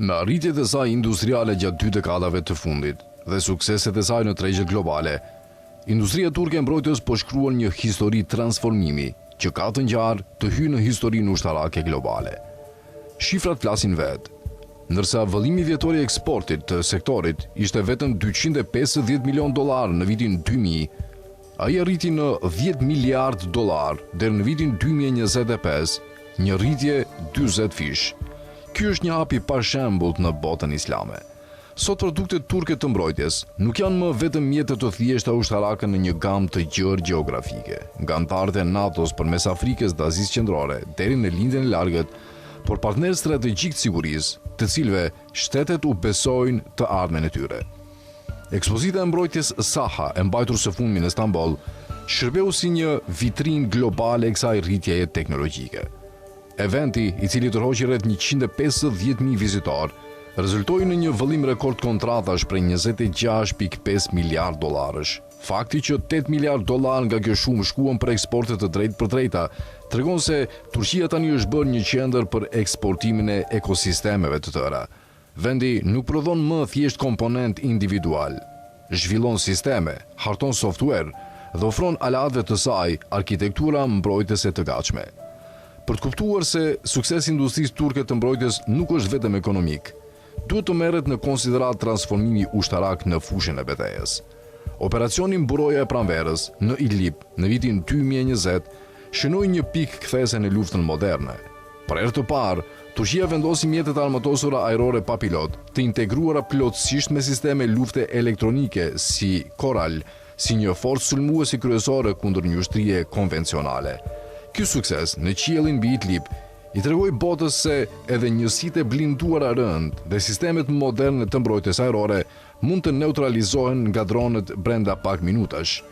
Me arritjet e saj industriale gjatë 2 dekadave të fundit dhe sukseset e saj në tregjet globale, industria turke e mbrojtjes po shkruan një histori transformimi që ka të ngjarë të hyjë në historinë ushtarake globale. Shifrat flasin vetë. Ndërsa vëllimi vjetor i eksportit të sektorit ishte vetëm $250 milion në vitin 2000, ai arriti në $10 miliard deri në vitin 2025, një rritje 40 fish. Ky është një hap i pashembullt në botën islame. Sot produktet turke të mbrojtjes nuk janë më vetëm mjete të thjeshta ushtarake në një gamë të gjerë gjeografike, nga anëtarët e NATO-s përmes Afrikës dhe Azisë Qendrore deri në lindjen e largët, por partner strategjik të sigurisë, të cilëve shtetet u besojnë të ardhmen e tyre. Ekspozita e mbrojtjes Saha, e mbajtur së fundmi në Stamboll, shërbeu si një vitrinë globale e kësaj rritjeje teknologjike. Eventi, i cili tërhoqi rreth 150.000 vizitor, rezultoi në një vëllim rekord kontratash prej $26.5 miliard. Fakti që $8 miliard nga kjo shumë shkuan për eksporte të drejtë për drejta, tregon se Turqia tani është bërë një qendër për eksportimin e ekosistemeve të tëra. Vendi nuk prodhon më thjesht komponent individual, zhvillon sisteme, harton software dhe ofron alatëve të saj arkitektura mbrojtëse të gatshme. Për të kuptuar se suksesi i industrisë turke të mbrojtjes nuk është vetëm ekonomik, duhet të merret në konsiderat transformimi ushtarak në fushën e betejës. Operacioni Mburoja e Pranverës në Idlib në vitin 2020 shënoi një pikë kthese në luftën moderne. Për herë të parë, Turqia vendosi mjetet armatosura ajrore pa pilot, të integruara plotësisht me sisteme lufte elektronike si Coral, si një forcë sulmuese kryesore kundër një ushtrie konvencionale. Ky sukses në qiellin mbi Idlib i tregoi botës se edhe njësitë e blinduara rënd dhe sistemet moderne të mbrojtjes ajrore mund të neutralizohen nga dronët brenda pak minutash.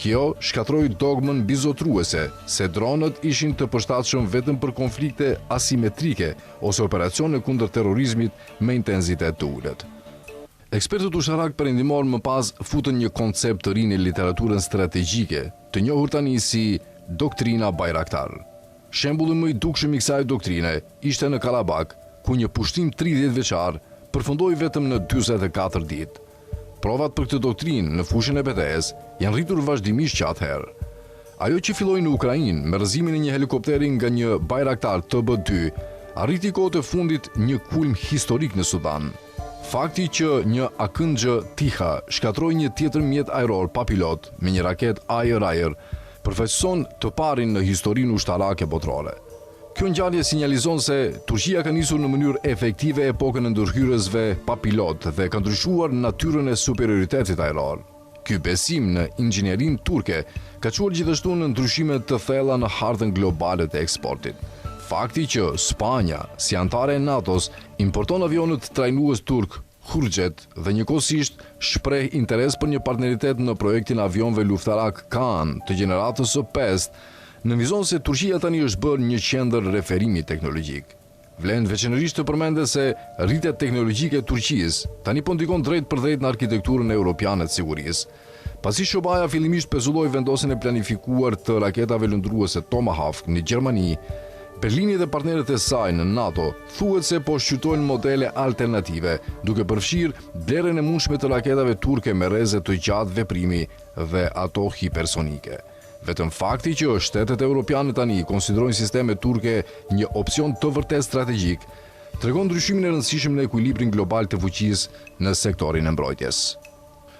Kjo shkatroi dogmën bizotruese se dronët ishin të përshtatshëm vetëm për konflikte asimetrike ose operacione kundër terrorizmit me intensitet të ulët. Ekspertët ushtarak perëndimor më pas futën një koncept të ri në literaturën strategjike, të njohur tani si doktrina Bayraktar. Shembulli më i dukshëm i kësaj doktrine ishte në Karabak, ku një pushtim 30 vjeçar përfundoi vetëm në 44 ditë. Provat për këtë doktrinë në fushën e betejës janë rritur vazhdimisht që atëherë. Ajo që filloi në Ukrainë me rrëzimin e një helikopteri nga një Bayraktar TB2, arriti kohët e fundit një kulm historik në Sudan. Fakti që një AKNJ Tiha shkatroi një tjetër mjet ajror pa pilot me një raket ajër-ajër përfaqëson të parin në historinë ushtarake botërore. Kjo ngjarje sinjalizon se Turqia ka nisur në mënyrë efektive epokën e ndërhyrësve pa pilot dhe ka ndryshuar natyrën e superioritetit ajror. Ky besim në inxhinierinë turke ka çuar gjithashtu në ndryshime të thella në hartën globale të eksportit. Fakti që Spanja, si antare e NATO-s, importon avionët trajnues turk Hurjet dhe njëkohësisht shpreh interes për një partneritet në projektin avionëve luftarak Kaan të gjeneratës së 5, nënvizon se Turqia tani është bërë një qendër referimi teknologjik. Vlen veçanërisht të përmendet se rritja teknologjike e Turqisë tani po ndikon drejt për drejt në arkitekturën europiane të sigurisë. Pasi Shobaja fillimisht pezulloi vendosjen e planifikuar të raketave lëndruese Tomahawk në Gjermani, Berlini dhe partnerët e saj në NATO thuhet se po shqyrtojnë modele alternative, duke përfshirë blerjen e mundshme të raketave turke me rreze të gjatë veprimi dhe ato hipersonike. Vetëm fakti që shtetet europiane tani konsiderojnë sistemet turke një opsion të vërtet strategjik, tregon ndryshimin e rëndësishëm në ekuilibrin global të fuqisë në sektorin e mbrojtjes.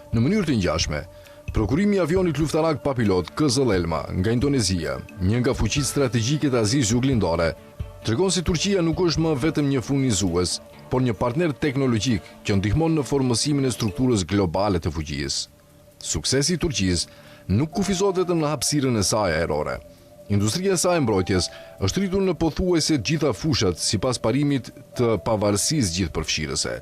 Në mënyrë të ngjashme, prokurimi i avionit luftarak pa pilot Kızıl Elma nga Indonezia, një nga fuqitë strategjike të Azisë Juglindore, tregon se Turqia nuk është më vetëm një furnizues, por një partner teknologjik që ndihmon në formësimin e strukturës globale të fuqisë. Suksesi i Turqisë nuk kufizohet vetëm në hapësirën e saj ajrore. Industria e saj mbrojtjes është rritur në pothuajse të gjitha fushat sipas parimit të pavarësisë gjithëpërfshirëse.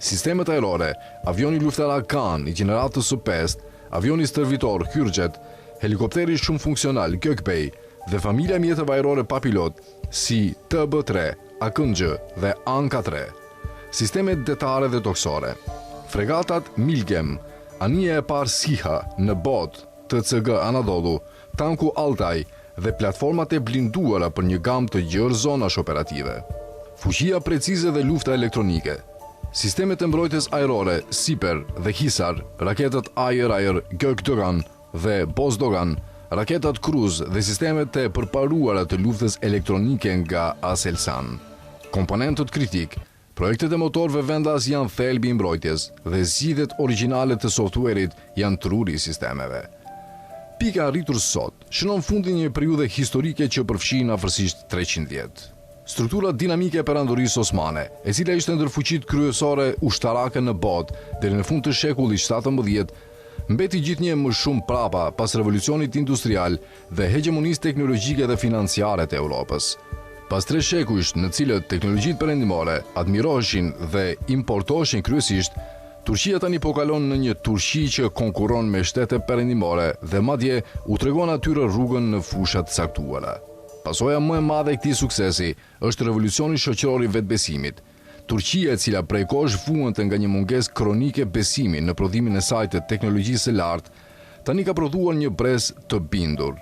Sistemet ajrore, avioni luftarak Kaan i gjeneratës së 5, avioni stërvitor Hurjet, helikopteri shumë funksional Gökbey dhe familja mjeteve ajrore pa pilot si TB3, AKNJ dhe Anka-3, sistemet detare dhe toksore, fregatat Milgem, anija e parë Siha në bot, TCG Anadolu, tanku Altaj dhe platformat e blinduara për një gamë të gjerë zonash operative. fuqia precize dhe lufta elektronike, sistemet e mbrojtjes ajrore, Siper dhe Hisar, raketat Ayer, Gökdogan dhe Bozdogan, raketat Kruz dhe sistemet e përparuara të luftës elektronike nga Aselsan. Komponentët kritik, projektet e motorëve vendas janë thelbi i mbrojtjes dhe zgjidhjet origjinale të softwareit janë truri i sistemeve. Pika arritur sot shënon fundin një periudhe historike që përfshin afërsisht 300 vjet. Struktura dinamike e perandorisë osmane, e cila ishte ndër fuqitë kryesore ushtarake në botë deri në fund të shekullit 17, mbeti gjithnjë më shumë prapa pas revolucionit industrial dhe hegemonisë teknologjike dhe financiare të Europës. Pas 3 shekujsh në cilët teknologjitë perëndimore admiroheshin dhe importoheshin kryesisht, Turqia tani po kalon në një Turqi që konkuron me shtete perëndimore dhe madje u tregon atyre rrugën në fushat caktuara. Pasoja më e madhe e këtij suksesi është revolucioni shoqëror i vetbesimit. Turqia, e cila prej kohësh vuante nga një mungesë kronike besimi në prodhimin e saj të teknologjisë së lartë, tani ka prodhuar një brez të bindur.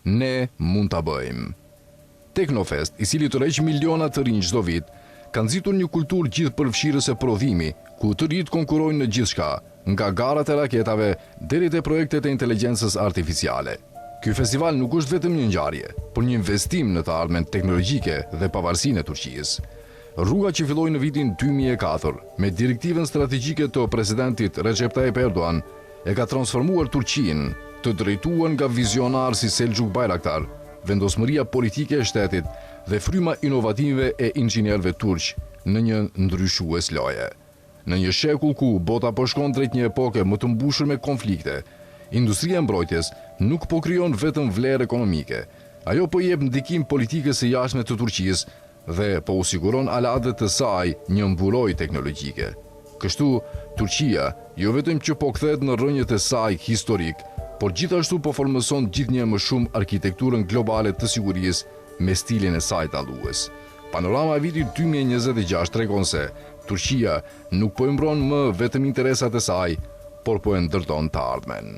Ne mund ta bëjmë. Teknofest, i cili tërheq miliona të rinj çdo vit, ka nxitur një kulturë gjithëpërfshirëse prodhimi, ku të rinjt konkurrojnë në gjithçka, nga garat e raketave deri te projektet e inteligjencës artificiale. Ky festival nuk është vetëm një ngjarje, por një investim në të ardhmen teknologjike dhe pavarësinë e Turqisë. Rruga që filloi në vitin 2004 me direktivën strategjike të presidentit Recep Tayyip Erdogan e ka transformuar Turqinë, të drejtuar nga vizionar si Selçuk Bayraktar, vendosmëria politike e shtetit dhe fryma inovative e inxhinierëve turq në një ndryshues loje. Në një shekull ku bota po shkon drejt një epoke më të mbushur me konflikte, industria e mbrojtjes nuk po krijon vetëm vlerë ekonomike, ajo po jep ndikim politikës së jashtme të Turqisë dhe po u siguron alatëve të saj një mburojtje teknologjike. Kështu, Turqia jo vetëm që po kthehet në rrënjët e saj historik, por gjithashtu po formëson gjithnjë më shumë arkitekturën globale të sigurisë me stilin e saj dallues. Panorama e vitit 2026 tregon se Turqia nuk po i mbron më vetëm interesat e saj, por po e ndërton të ardhmen.